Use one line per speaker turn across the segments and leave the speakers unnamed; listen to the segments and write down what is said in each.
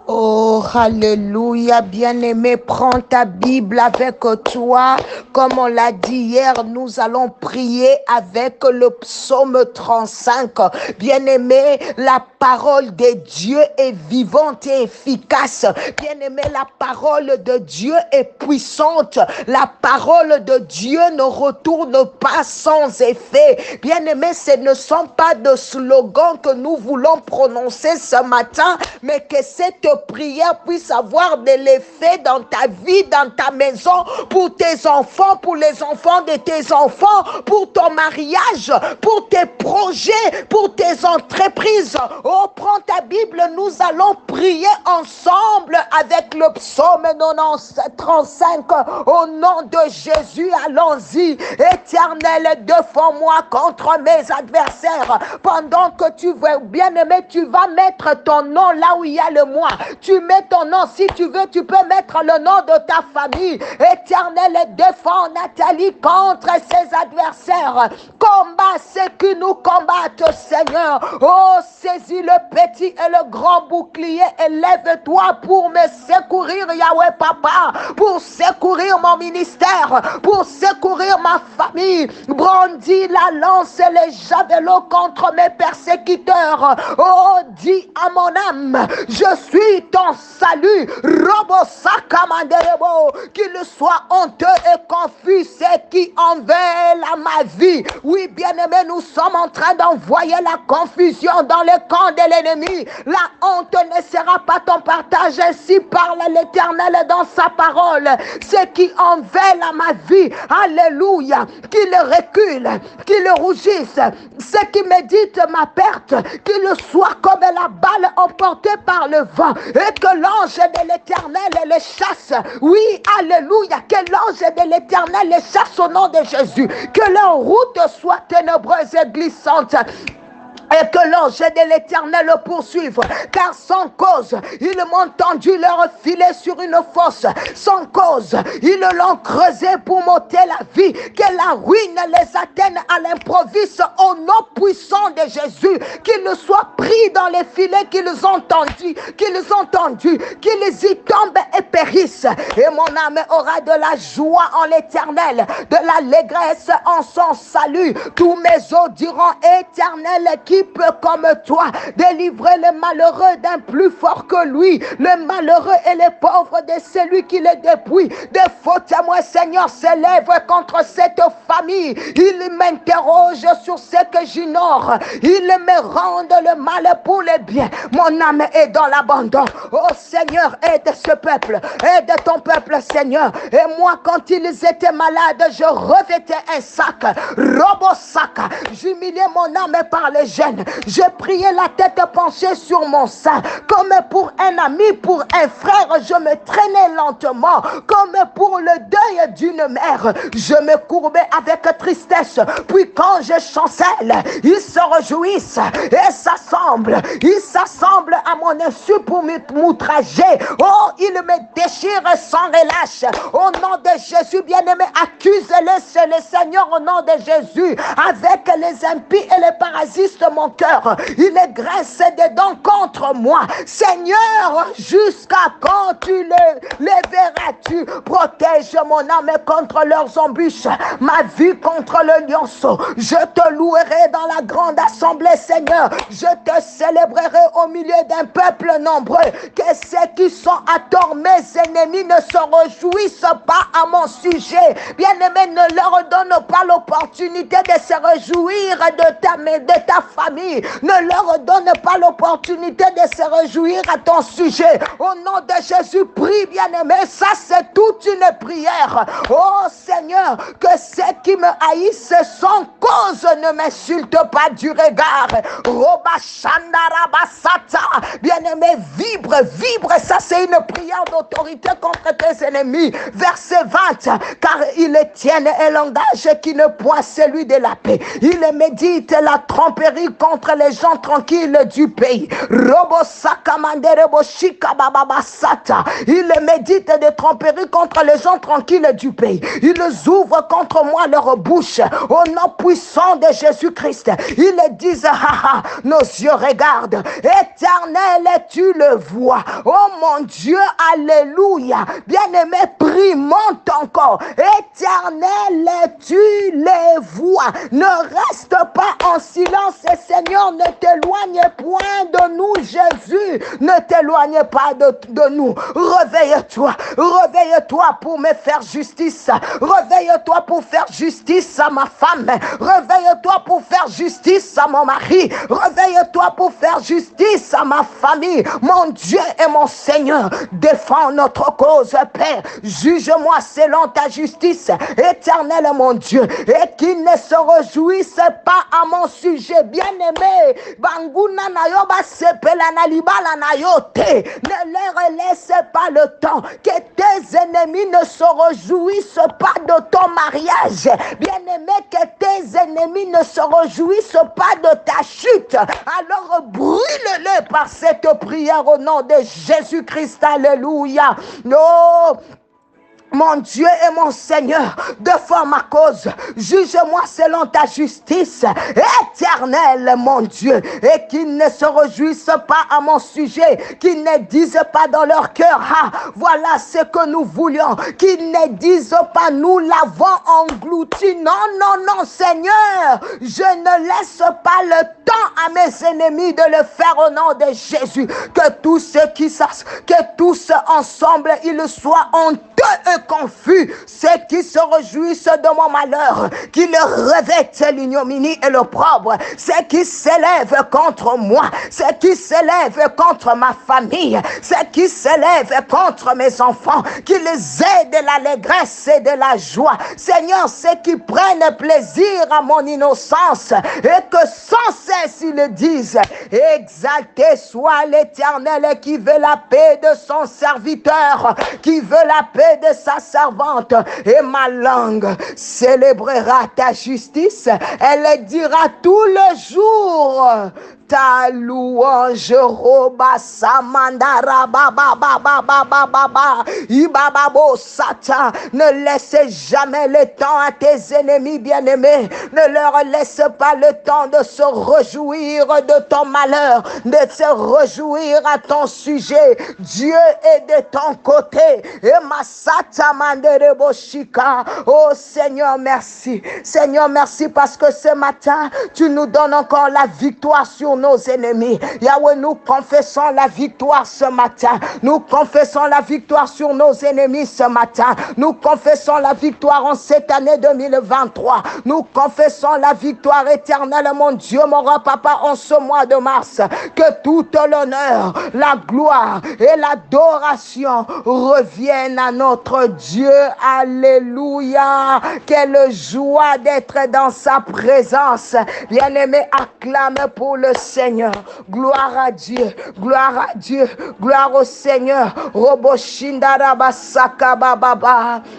Oh, alléluia, bien-aimé, prends ta Bible avec toi. Comme on l'a dit hier, nous allons prier avec le psaume 35. Bien-aimé, la parole de Dieu est vivante et efficace. Bien-aimé, la parole de Dieu est puissante. La parole de Dieu ne retourne pas sans effet. Bien-aimé, ce ne sont pas de slogans que nous voulons prononcer ce matin, mais que cette prière puisse avoir de l'effet dans ta vie, dans ta maison, pour tes enfants, pour les enfants de tes enfants, pour ton mariage, pour tes projets, pour tes entreprises. Oh, prends ta Bible, nous allons prier ensemble avec le psaume 35. Au nom de Jésus, allons-y. Éternel, défends-moi contre mes adversaires. Pendant que tu veux, bien-aimé, tu vas mettre ton nom là où il y a le moi. Tu mets ton nom, si tu veux, tu peux mettre le nom de ta famille. Éternel, défends Nathalie contre ses adversaires. Combat ceux qui nous combattent, Seigneur. Oh, saisis le petit et le grand bouclier et lève-toi pour me secourir, Yahweh Papa, pour secourir mon ministère, pour secourir ma famille. Brandis la lance et les javelots contre mes persécuteurs. Oh, dis à mon âme, je suis ton salut. Robo Sakamanderebo, qu'il soit honteux et confus ceux qui en veulent à ma vie. Oui, bien-aimé, nous sommes en train d'envoyer la confusion dans le camp de l'ennemi. La honte ne sera pas ton partage. Ainsi parle l'Éternel dans sa parole. Ceux qui en veulent à ma vie, alléluia, qu'ils reculent, qu'ils rougissent. Ceux qui méditent ma perte, qu'ils soient comme la balle emportée par le vent, et que l'ange de l'Éternel les chasse. Oui, alléluia, que l'ange de l'Éternel les chasse au nom de Jésus. Que leur route soit ténébreuse et glissante, et que l'ange de l'Éternel le poursuive, car sans cause, ils m'ont tendu leur filet sur une fosse, sans cause, ils l'ont creusé pour m'ôter la vie, que la ruine les atteigne à l'improviste au nom puissant de Jésus, qu'ils soient pris dans les filets qu'ils ont tendus, qu'ils y tombent et périssent, et mon âme aura de la joie en l'Éternel, de l'allégresse en son salut. Tous mes os diront: Éternel, qui peut comme toi délivrer le malheureux d'un plus fort que lui, le malheureux et les pauvres de celui qui les dépouille. De faux témoins, Seigneur, s'élèvent contre cette famille. Ils m'interrogent sur ce que j'ignore. Ils me rendent le mal pour le bien. Mon âme est dans l'abandon. Oh Seigneur, aide ce peuple, aide ton peuple, Seigneur. Et moi, quand ils étaient malades, je revêtais un sac, robo-sac. J'humiliais mon âme par les gènes. Je priais la tête penchée sur mon sein. Comme pour un ami, pour un frère, je me traînais lentement. Comme pour le deuil d'une mère, je me courbais avec tristesse. Puis quand je chancelle, ils se réjouissent et s'assemblent. Ils s'assemblent à mon insu pour m'outrager. Oh, ils me déchirent sans relâche. Au nom de Jésus, bien-aimé, accuse-les, c'est le Seigneur, au nom de Jésus. Avec les impies et les parasites, mon cœur, il est graissé des dents contre moi. Seigneur, jusqu'à quand tu les verras-tu? Protège mon âme contre leurs embûches, ma vie contre le lionceau. Je te louerai dans la grande assemblée, Seigneur. Je te célébrerai au milieu d'un peuple nombreux. Que ceux qui sont à tort, mes ennemis, ne se réjouissent pas à mon sujet. Bien-aimé, ne leur donne pas l'opportunité de se réjouir de ta famille. Ne leur donne pas l'opportunité de se réjouir à ton sujet. Au nom de Jésus, prie, bien-aimé. Ça, c'est toute une prière. Oh Seigneur, que ceux qui me haïssent sans cause ne m'insultent pas du regard. Bien-aimé, vibre. Ça, c'est une prière d'autorité contre tes ennemis. Verset 20. Car ils tiennent un langage qui ne point celui de la paix. Ils méditent la tromperie contre les gens tranquilles du pays. Ils méditent des tromperies contre les gens tranquilles du pays. Ils ouvrent contre moi leur bouche au nom puissant de Jésus-Christ. Ils disent, haha, nos yeux regardent. Éternel, tu le vois. Oh mon Dieu, alléluia. Bien-aimé, prie, monte encore. Éternel, tu les vois. Ne reste pas en silence. Seigneur, ne t'éloigne point de nous, Jésus. Ne t'éloigne pas de nous. Réveille-toi. Réveille-toi pour me faire justice. Réveille-toi pour faire justice à ma femme. Réveille-toi pour faire justice à mon mari. Réveille-toi pour faire justice à ma famille. Mon Dieu et mon Seigneur, défends notre cause, Père. Juge-moi selon ta justice, éternel mon Dieu, et qu'ils ne se réjouissent pas à mon sujet. Bien-aimé, Banguna Nayoba Sepelana Libala Nayote, ne leur laisse pas le temps que tes ennemis ne se réjouissent pas de ton mariage. Bien-aimé, que tes ennemis ne se réjouissent pas de ta chute. Alors brûle-le par cette prière au nom de Jésus-Christ. Alléluia. Oh, mon Dieu et mon Seigneur, défends ma cause. Juge-moi selon ta justice, éternel, mon Dieu. Et qu'ils ne se réjouissent pas à mon sujet, qu'ils ne disent pas dans leur cœur, ah, voilà ce que nous voulions. Qu'ils ne disent pas, nous l'avons englouti. Non, non, non, Seigneur, je ne laisse pas le temps à mes ennemis de le faire au nom de Jésus. Que tous ceux qui sachent, que tous ensemble, ils soient honteux et confus, ceux qui se réjouissent de mon malheur, qui le revêtent l'ignominie et l'opprobre, ceux qui s'élèvent contre moi, ceux qui s'élèvent contre ma famille, ceux qui s'élèvent contre mes enfants, qui les aident de l'allégresse et de la joie. Seigneur, ceux qui prennent plaisir à mon innocence et que sans cesse ils le disent, exalté soit l'Éternel qui veut la paix de son serviteur, qui veut la paix de sa servante, et ma langue célébrera ta justice. Elle dira tout le jour ta louange. Roba samandara baba baba baba baba ibababo sata. Ne laisse jamais le temps à tes ennemis bien-aimés. Ne leur laisse pas le temps de se réjouir de ton malheur, de se réjouir à ton sujet. Dieu est de ton côté. Et masata mandere boshika. Oh Seigneur, merci. Seigneur, merci parce que ce matin, tu nous donnes encore la victoire sur nos ennemis. Yahweh, nous confessons la victoire ce matin. Nous confessons la victoire sur nos ennemis ce matin. Nous confessons la victoire en cette année 2023. Nous confessons la victoire éternelle, mon Dieu, mon roi, papa, en ce mois de mars. Que toute l'honneur, la gloire et l'adoration reviennent à notre Dieu. Alléluia. Quelle joie d'être dans sa présence. Bien-aimé, acclame pour le Seigneur. Gloire à Dieu, gloire à Dieu, gloire au Seigneur.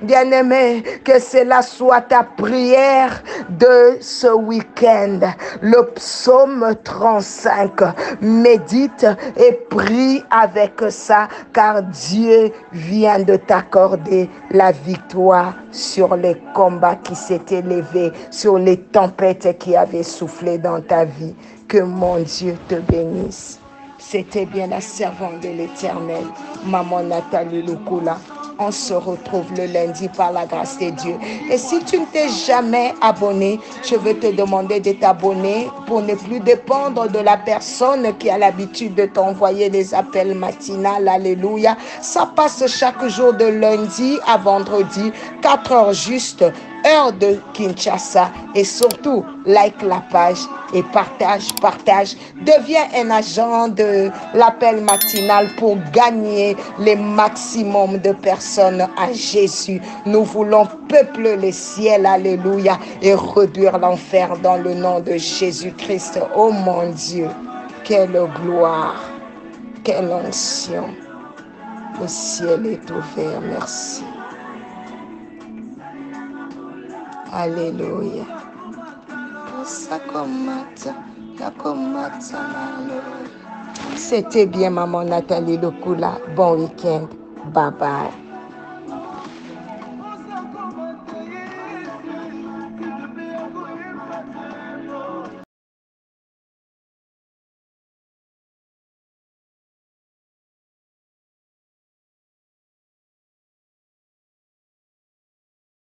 Bien-aimé, que cela soit ta prière de ce week-end. Le psaume 35. Médite et prie avec ça, car Dieu vient de t'accorder la victoire sur les combats qui s'étaient levés, sur les tempêtes qui avaient soufflé dans ta vie. Que mon Dieu te bénisse. C'était bien la servante de l'Éternel, Maman Nathalie Lukula. On se retrouve le lundi par la grâce de Dieu. Et si tu ne t'es jamais abonné, je veux te demander de t'abonner pour ne plus dépendre de la personne qui a l'habitude de t'envoyer des appels matinales. Alléluia. Ça passe chaque jour de lundi à vendredi, 4 heures juste, heure de Kinshasa. Et surtout, like la page et partage. Deviens un agent de l'appel matinal pour gagner les maximum de personnes à Jésus. Nous voulons peupler les ciels, alléluia, et réduire l'enfer dans le nom de Jésus-Christ. Oh mon Dieu, quelle gloire, quelle onction. Le ciel est ouvert, merci. Alléluia. Pour ça comme matin, C'était bien, maman Nathalie Lokula. Bon week-end. Bye bye.